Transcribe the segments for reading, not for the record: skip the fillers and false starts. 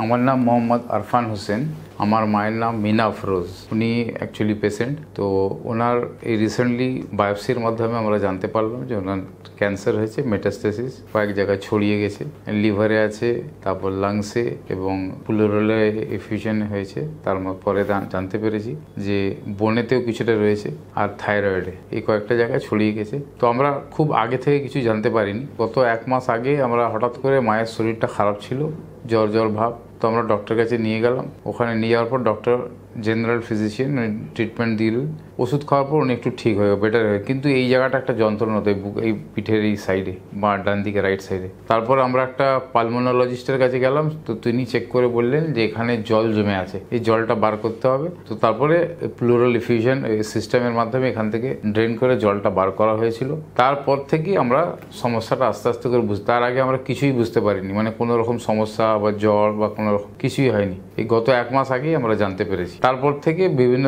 আমার নাম মোহাম্মদ আরফান হোসেন। আমার মায়ের নাম মিনা আফরোজ। উনি অ্যাকচুয়ালি পেশেন্ট। তো ওনার এই রিসেন্টলি বায়োপসির মাধ্যমে আমরা জানতে পারলাম যে ওনার ক্যান্সার হয়েছে, মেটাস্টেসিস কয়েক জায়গায় ছড়িয়ে গেছে, লিভারে আছে, তারপর লাংসে এবং প্লুরালে এফিউশন হয়েছে। তার পরে জানতে পেরেছি যে বোনেতেও কিছুটা রয়েছে আর থাইরয়েডে, এই কয়েকটা জায়গায় ছড়িয়ে গেছে। তো আমরা খুব আগে থেকে কিছু জানতে পারিনি। গত 1 মাস আগে আমরা হঠাৎ করে মায়ের শরীরটা খারাপ ছিল, জ্বর ভাব। তো আমরা ডক্টরের কাছে নিয়ে গেলাম। ওখানে নিয়ে যাওয়ার পর ডক্টর জেনারেল ফিজিশিয়ান ট্রিটমেন্ট দিলেন। ওষুধ খাওয়ার পর উনি একটু ঠিক হয়ে বেটার হয়ে, কিন্তু এই জায়গাটা একটা যন্ত্রণা হতো এই পিঠের এই সাইডে বা ডান দিকে রাইট সাইডে। তারপর আমরা একটা পালমোনোলজিস্টের কাছে গেলাম। তো তিনি চেক করে বললেন যে এখানে জল জমে আছে, এই জলটা বার করতে হবে। তো তারপরে প্লুরাল এফিউশন সিস্টেমের মাধ্যমে এখান থেকে ড্রেন করে জলটা বার করা হয়েছিল। তারপর থেকেই আমরা সমস্যাটা আস্তে আস্তে করে তার আগে আমরা কিছুই বুঝতে পারিনি, মানে কোনো রকম সমস্যা বা জ্বর বা কোনো রকম কিছুই হয়নি। এই গত 1 মাস আগেই আমরা জানতে পেরেছি। তারপর থেকে বিভিন্ন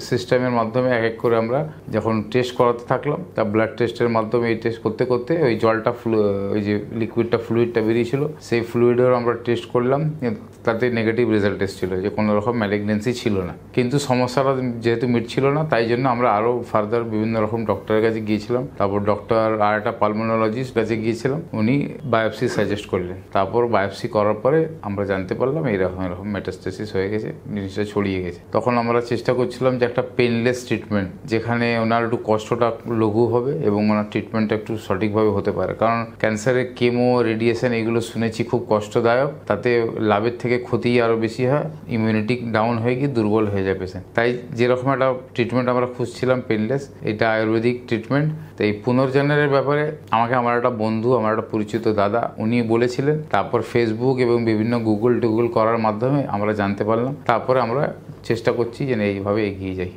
সিস্টেমের মাধ্যমে এক এক করে আমরা যখন টেস্ট করাতে থাকলাম, তা ব্লাড টেস্টের মাধ্যমে এই টেস্ট করতে করতে ওই জলটা ওই যে ফ্লুইডটা বেরিয়েছিল, সেই ফ্লুইডের আমরা টেস্ট করলাম। তাতে নেগেটিভ রেজাল্ট এসেছিল যে কোনো রকম ম্যালিগনেন্সি ছিল না। কিন্তু সমস্যাটা যেহেতু মিটছিল না, তাই জন্য আমরা আরও ফার্দার বিভিন্ন রকম ডক্টরের কাছে গিয়েছিলাম। তারপর ডক্টর আর একটা পালমোনোলজিস্ট কাছে গিয়েছিলাম, উনি বায়োপসি সাজেস্ট করলেন। তারপর বায়োপসি করার পরে আমরা জানতে পারলাম এরকম মেটাস্টেসিস হয়ে গেছে, জিনিসটা ছড়িয়ে গেছে। তখন আমরা চেষ্টা করছিলাম যে একটা পেনলেস ট্রিটমেন্ট, যেখানে ওনার একটু কষ্টটা লঘু হবে এবং ওনার ট্রিটমেন্টটা একটু সঠিকভাবে হতে পারে। কারণ ক্যান্সারের কেমো, রেডিয়েশন এগুলো শুনেছি খুব কষ্টদায়ক, তাতে লাভের থেকে ক্ষতি আরও বেশি হয়, ইমিউনিটি ডাউন হয়ে গিয়ে দুর্বল হয়ে যায় পেশেন্ট। তাই যেরকম একটা ট্রিটমেন্ট আমরা খুঁজছিলাম পেনলেস, এটা আয়ুর্বেদিক ট্রিটমেন্ট। তো এই পুনর্জন্মের ব্যাপারে আমাকে আমার একটা বন্ধু, আমার একটা পরিচিত দাদা, উনি বলেছিলেন। তারপর ফেসবুক এবং বিভিন্ন গুগল করার মাধ্যমে আমরা জানতে পারলাম। তারপরে আমরা চেষ্টা করছি যে এইভাবে এগিয়ে যাই।